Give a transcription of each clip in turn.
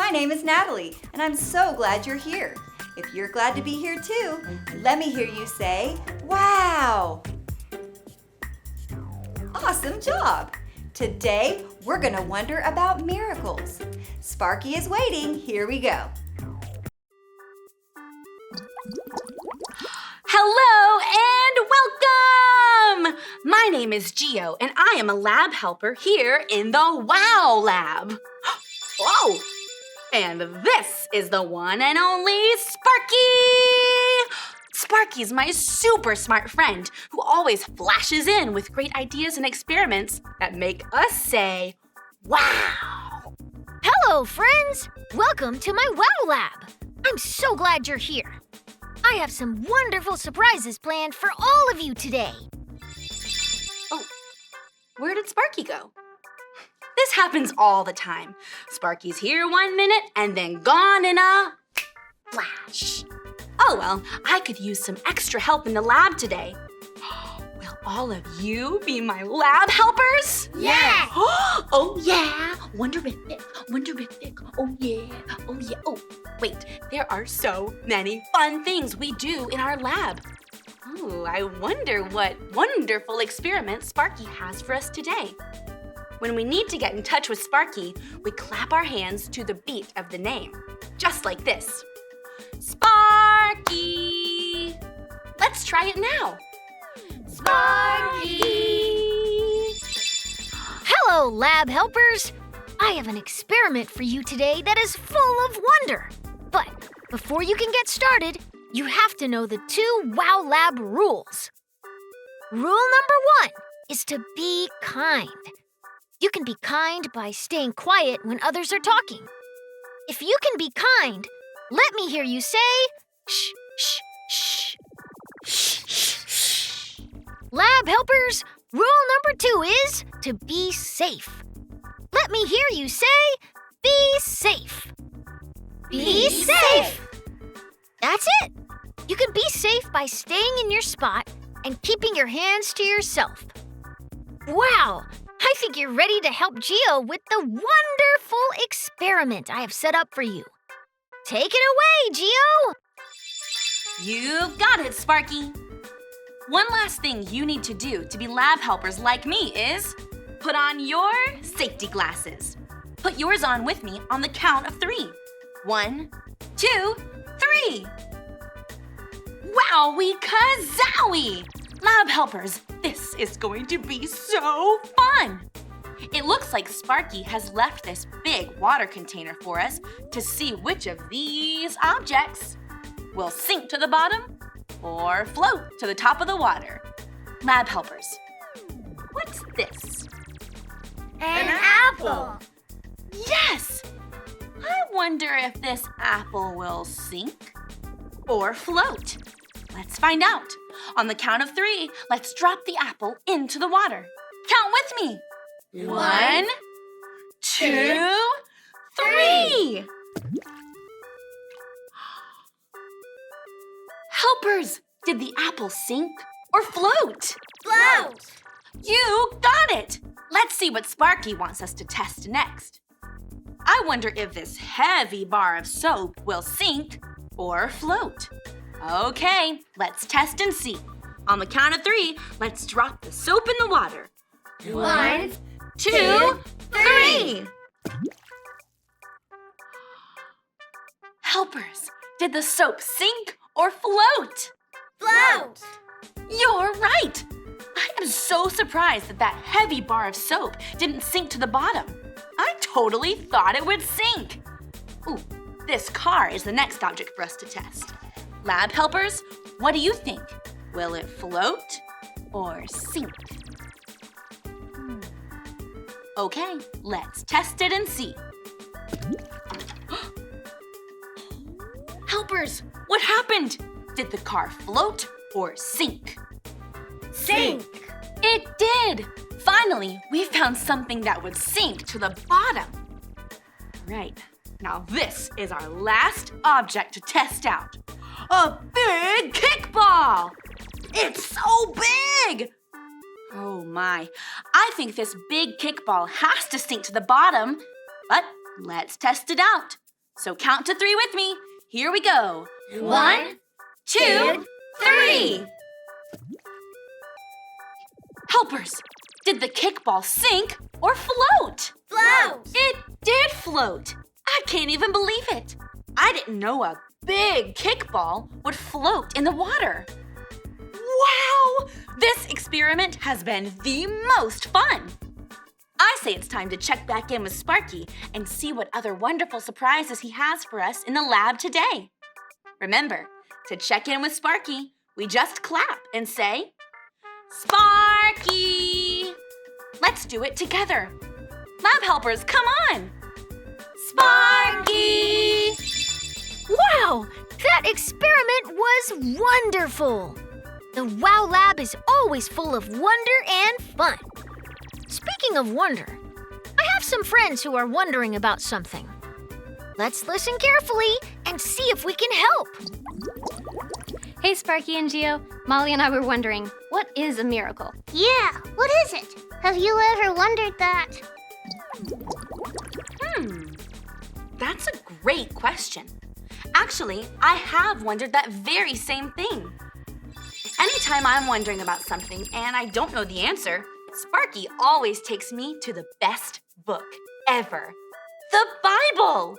My name is Natalie, and I'm so glad you're here. If you're glad to be here too, let me hear you say, wow! Awesome job! Today, we're gonna wonder about miracles. Sparky is waiting. Here we go. Hello and welcome! My name is Gio, and I am a lab helper here in the WOW Lab. Whoa! And this is the one and only Sparky! Sparky's my super smart friend who always flashes in with great ideas and experiments that make us say, wow! Hello, friends! Welcome to my WOW Lab. I'm so glad you're here. I have some wonderful surprises planned for all of you today. Oh, where did Sparky go? This happens all the time. Sparky's here 1 minute and then gone in a flash. Oh well, I could use some extra help in the lab today. Will all of you be my lab helpers? Yes! Oh yeah, wonderific, wonderific, oh yeah, oh yeah. Oh, wait, there are so many fun things we do in our lab. Oh, I wonder what wonderful experiment Sparky has for us today. When we need to get in touch with Sparky, we clap our hands to the beat of the name, just like this. Sparky! Let's try it now. Sparky! Hello, lab helpers! I have an experiment for you today that is full of wonder. But before you can get started, you have to know the 2 WOW Lab rules. Rule number 1 is to be kind. You can be kind by staying quiet when others are talking. If you can be kind, let me hear you say, shh, shh, shh. Shh, shh, shh. Lab helpers, rule number 2 is to be safe. Let me hear you say, be safe. Be safe. That's it. You can be safe by staying in your spot and keeping your hands to yourself. Wow, I think you're ready to help Gio with the wonderful experiment I have set up for you. Take it away, Gio! You've got it, Sparky. One last thing you need to do to be lab helpers like me is put on your safety glasses. Put yours on with me on the count of 3. 1, 2, 3. Wowie kazowie! Lab helpers, this is going to be so fun! It looks like Sparky has left this big water container for us to see which of these objects will sink to the bottom or float to the top of the water. Lab helpers, what's this? An apple! Yes! I wonder if this apple will sink or float. Let's find out. On the count of 3, let's drop the apple into the water. Count with me. 1, 2, 3. Helpers, did the apple sink or float? Float! You got it! Let's see what Sparky wants us to test next. I wonder if this heavy bar of soap will sink or float. Okay, let's test and see. On the count of 3, let's drop the soap in the water. 1, 2, 3. Helpers, did the soap sink or float? Float! You're right! I am so surprised that heavy bar of soap didn't sink to the bottom. I totally thought it would sink. Ooh, this car is the next object for us to test. Lab helpers, what do you think? Will it float or sink? Okay, let's test it and see. Helpers, what happened? Did the car float or sink? Sink! It did! Finally, we found something that would sink to the bottom. Right, now this is our last object to test out. A big kickball! It's so big! Oh my, I think this big kickball has to sink to the bottom, but let's test it out. So count to 3 with me. Here we go. 1, 2, 3. Helpers, did the kickball sink or float? Float! It did float. I can't even believe it. I didn't know a big kickball would float in the water. Wow! This experiment has been the most fun. I say it's time to check back in with Sparky and see what other wonderful surprises he has for us in the lab today. Remember, to check in with Sparky, we just clap and say, Sparky! Let's do it together. Lab helpers, come on! Sparky! Wow! That experiment was wonderful! The Wow Lab is always full of wonder and fun. Speaking of wonder, I have some friends who are wondering about something. Let's listen carefully and see if we can help. Hey, Sparky and Geo. Molly and I were wondering, what is a miracle? Yeah, what is it? Have you ever wondered that? That's a great question. Actually, I have wondered that very same thing. Anytime I'm wondering about something and I don't know the answer, Sparky always takes me to the best book ever, the Bible.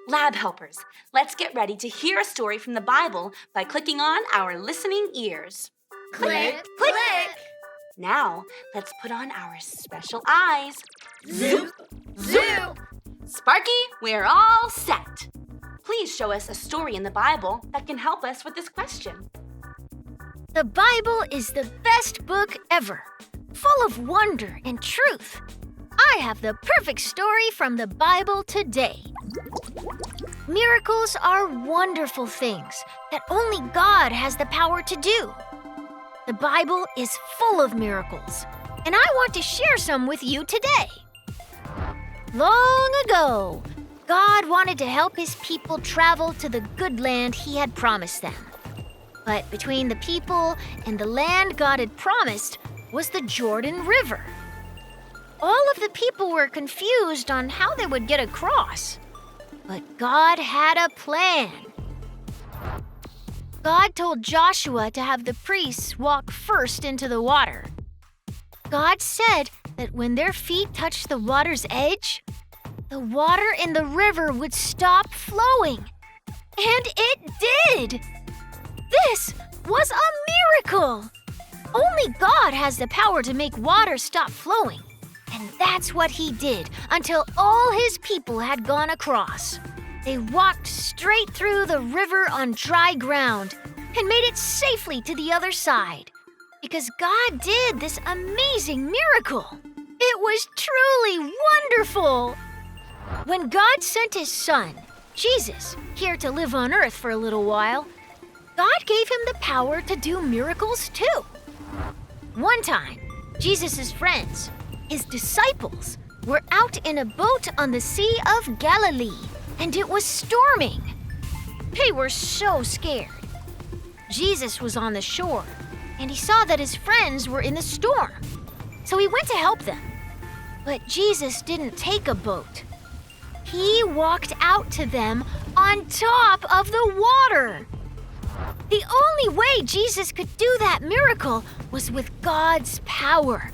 Lab helpers, let's get ready to hear a story from the Bible by clicking on our listening ears. Click, click. Now, let's put on our special eyes. Zoop, zoop. Sparky, we're all set. Please show us a story in the Bible that can help us with this question. The Bible is the best book ever, full of wonder and truth. I have the perfect story from the Bible today. Miracles are wonderful things that only God has the power to do. The Bible is full of miracles, and I want to share some with you today. Long ago, God wanted to help his people travel to the good land he had promised them. But between the people and the land God had promised was the Jordan River. All of the people were confused on how they would get across. But God had a plan. God told Joshua to have the priests walk first into the water. God said that when their feet touched the water's edge, the water in the river would stop flowing. And it did! This was a miracle! Only God has the power to make water stop flowing. And that's what he did until all his people had gone across. They walked straight through the river on dry ground and made it safely to the other side. Because God did this amazing miracle. It was truly wonderful. When God sent his son, Jesus, here to live on earth for a little while, God gave him the power to do miracles too. One time, Jesus' friends, his disciples, were out in a boat on the Sea of Galilee, and it was storming. They were so scared. Jesus was on the shore, and he saw that his friends were in the storm. So he went to help them. But Jesus didn't take a boat. He walked out to them on top of the water. The only way Jesus could do that miracle was with God's power.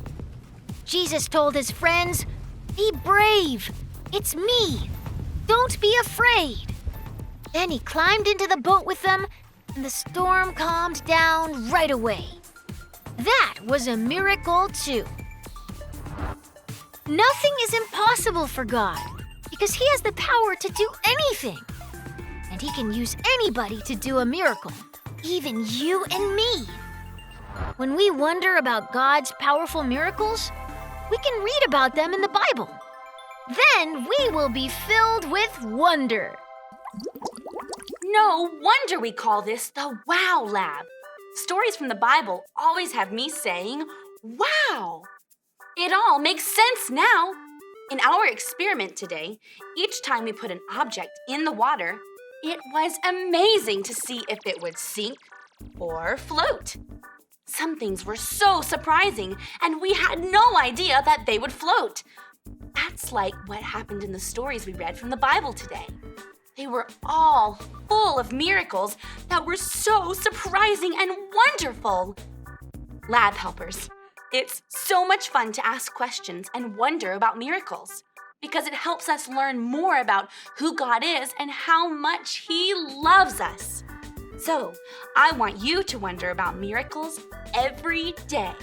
Jesus told his friends, "Be brave. It's me. Don't be afraid." Then he climbed into the boat with them, and the storm calmed down right away. That was a miracle too. Nothing is impossible for God because he has the power to do anything. And he can use anybody to do a miracle, even you and me. When we wonder about God's powerful miracles, we can read about them in the Bible. Then we will be filled with wonder. No wonder we call this the Wow Lab. Stories from the Bible always have me saying, wow! It all makes sense now. In our experiment today, each time we put an object in the water, it was amazing to see if it would sink or float. Some things were so surprising, and we had no idea that they would float. That's like what happened in the stories we read from the Bible today. They were all full of miracles that were so surprising and wonderful. Lab helpers, it's so much fun to ask questions and wonder about miracles because it helps us learn more about who God is and how much He loves us. So, I want you to wonder about miracles every day.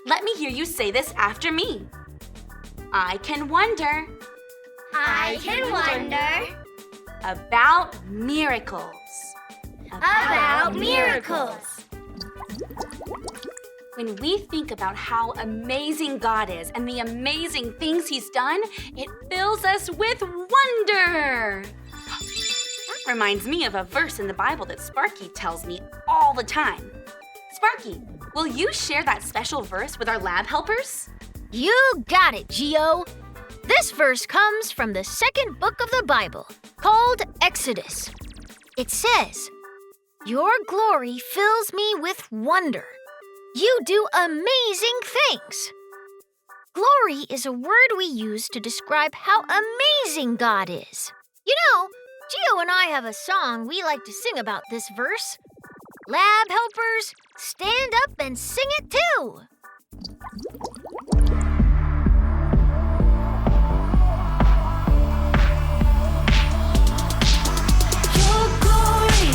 Let me hear you say this after me. I can wonder. I can wonder About miracles. about miracles. When we think about how amazing God is and the amazing things He's done, it fills us with wonder. That reminds me of a verse in the Bible that Sparky tells me all the time. Sparky, will you share that special verse with our lab helpers? You got it, Geo. This verse comes from the second book of the Bible, called Exodus. It says, "Your glory fills me with wonder. You do amazing things." Glory is a word we use to describe how amazing God is. You know, Geo and I have a song we like to sing about this verse. Lab helpers, stand up and sing it too. Your glory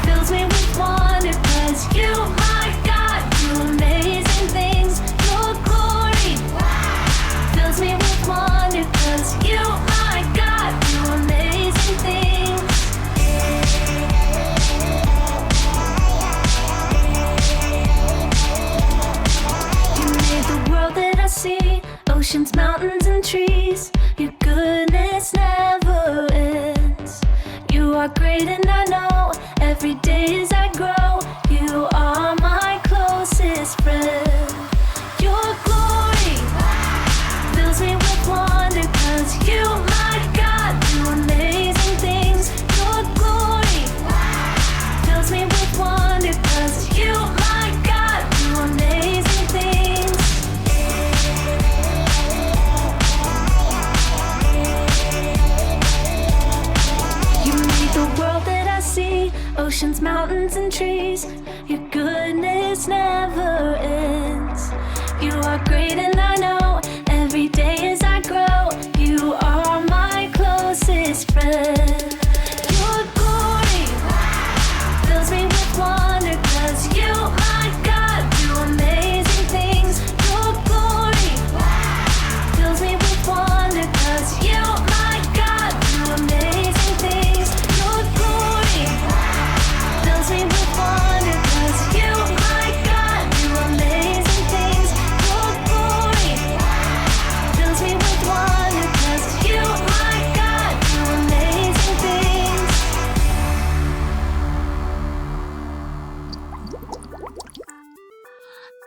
fills me with wonder 'cause you, my God, do amazing things. Your glory fills me with wonder 'cause you, my God, do amazing things. You made the world that I see, oceans, mountains, and trees. Your goodness never ends. You are great and I know every day as I grow, you are my closest friend. Your glory fills me with wonder 'cause you, my God, do amazing things. Your glory fills me with wonder 'cause you, my God, do amazing things. You made the world that I see, oceans, mountains, and trees. Your goodness never ends. You are great and I know every day as I grow, you are my closest friend. Your glory fills me with wonder 'cause you, my God, do amazing things. Your glory fills me with wonder 'cause you, my God, do amazing things. Your glory fills me with wonder 'cause you, my God, do amazing things. Your glory fills me with wonder 'cause you, my God, do amazing things.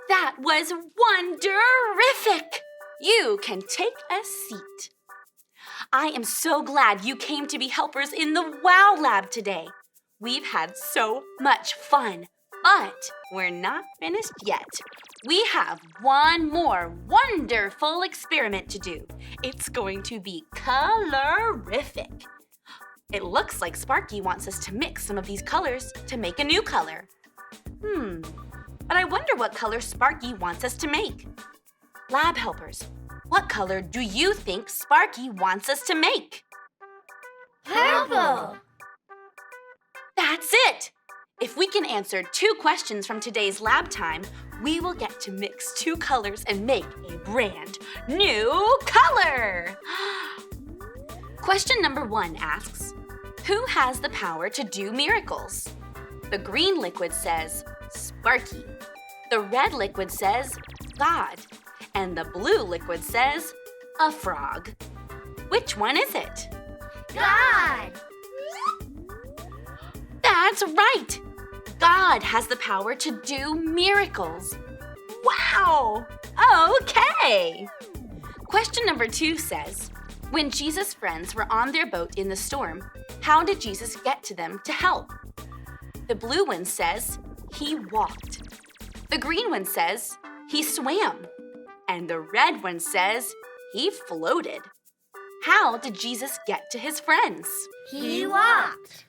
That was wonderific! You can take a seat. I am so glad you came to be helpers in the WOW Lab today. We've had so much fun, but we're not finished yet. We have one more wonderful experiment to do. It's going to be colorific. It looks like Sparky wants us to mix some of these colors to make a new color. But I wonder what color Sparky wants us to make. Lab helpers, what color do you think Sparky wants us to make? Purple. That's it! If we can answer 2 questions from today's lab time, we will get to mix 2 colors and make a brand new color! Question number 1 asks, who has the power to do miracles? The green liquid says, Sparky. The red liquid says, God. And the blue liquid says, a frog. Which one is it? God. That's right! God has the power to do miracles. Wow! Okay! Question number 2 says, when Jesus' friends were on their boat in the storm, how did Jesus get to them to help? The blue one says, he walked. The green one says, he swam. And the red one says, he floated. How did Jesus get to his friends? He walked.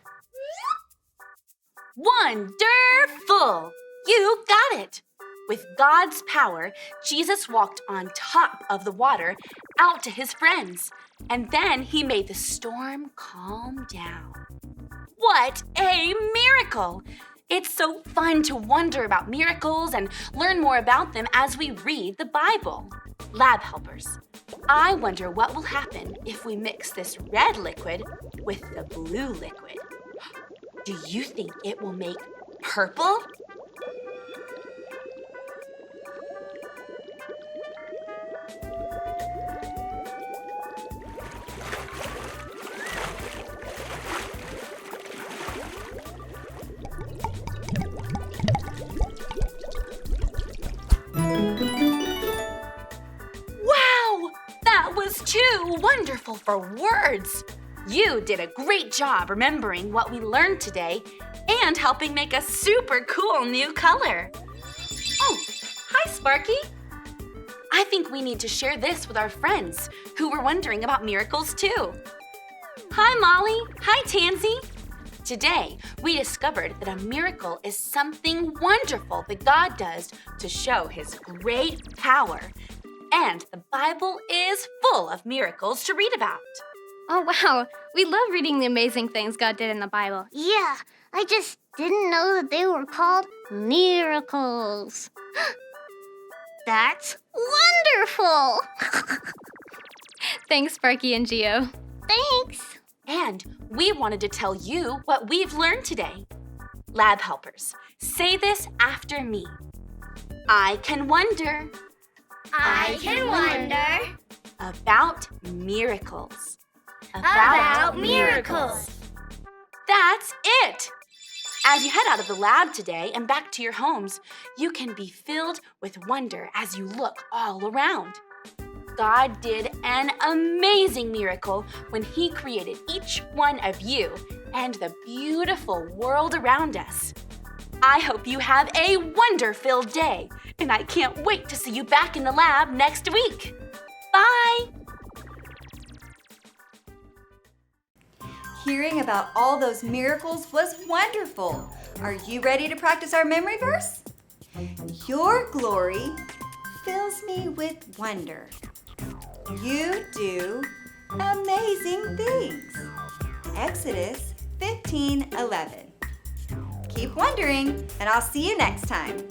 Wonderful! You got it! With God's power, Jesus walked on top of the water out to his friends, and then he made the storm calm down. What a miracle! It's so fun to wonder about miracles and learn more about them as we read the Bible. Lab helpers, I wonder what will happen if we mix this red liquid with the blue liquid. Do you think it will make purple? Wow! That was too wonderful for words! You did a great job remembering what we learned today and helping make a super cool new color. Oh, hi, Sparky. I think we need to share this with our friends who were wondering about miracles too. Hi, Molly. Hi, Tansy. Today, we discovered that a miracle is something wonderful that God does to show his great power. And the Bible is full of miracles to read about. Oh, wow. We love reading the amazing things God did in the Bible. Yeah, I just didn't know that they were called miracles. That's wonderful! Thanks, Sparky and Geo. Thanks. And we wanted to tell you what we've learned today. Lab helpers, say this after me. I can wonder I can wonder about miracles. about miracles. That's it! As you head out of the lab today and back to your homes, you can be filled with wonder as you look all around. God did an amazing miracle when he created each one of you and the beautiful world around us. I hope you have a wonder-filled day, and I can't wait to see you back in the lab next week. Bye! Hearing about all those miracles was wonderful. Are you ready to practice our memory verse? Your glory fills me with wonder. You do amazing things. Exodus 15:11. Keep wondering, and I'll see you next time.